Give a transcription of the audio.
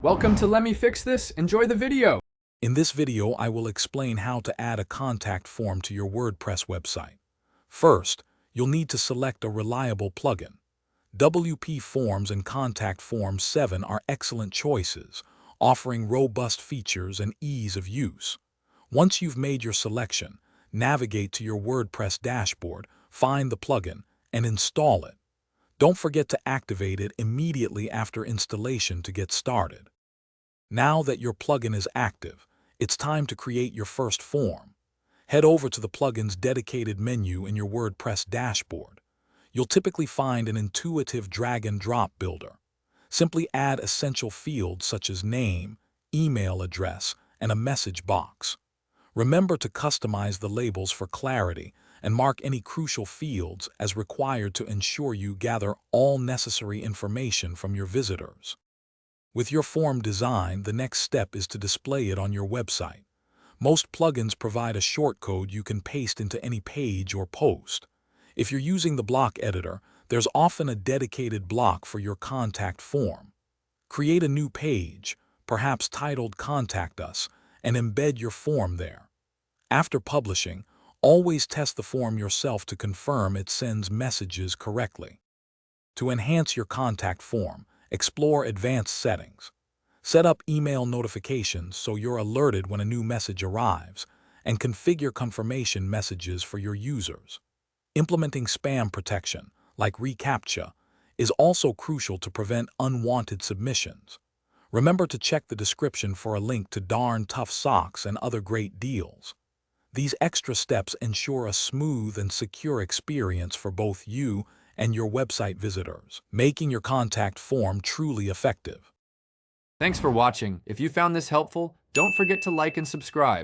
Welcome to Let Me Fix This. Enjoy the video. In this video, I will explain how to add a contact form to your WordPress website. First, you'll need to select a reliable plugin. WP Forms and Contact Form 7 are excellent choices, offering robust features and ease of use. Once you've made your selection, navigate to your WordPress dashboard, find the plugin, and install it. Don't forget to activate it immediately after installation to get started. Now that your plugin is active, it's time to create your first form. Head over to the plugin's dedicated menu in your WordPress dashboard. You'll typically find an intuitive drag-and-drop builder. Simply add essential fields such as name, email address, and a message box. Remember to customize the labels for clarity and mark any crucial fields as required to ensure you gather all necessary information from your visitors. With your form designed, the next step is to display it on your website. Most plugins provide a shortcode you can paste into any page or post. If you're using the block editor, there's often a dedicated block for your contact form. Create a new page, perhaps titled Contact Us, and embed your form there. After publishing, always test the form yourself to confirm it sends messages correctly. To enhance your contact form, explore advanced settings. Set up email notifications so you're alerted when a new message arrives, and configure confirmation messages for your users. Implementing spam protection, like reCAPTCHA, is also crucial to prevent unwanted submissions. Remember to check the description for a link to Darn Tough Socks and other great deals. These extra steps ensure a smooth and secure experience for both you and your website visitors, making your contact form truly effective. Thanks for watching. If you found this helpful, don't forget to like and subscribe.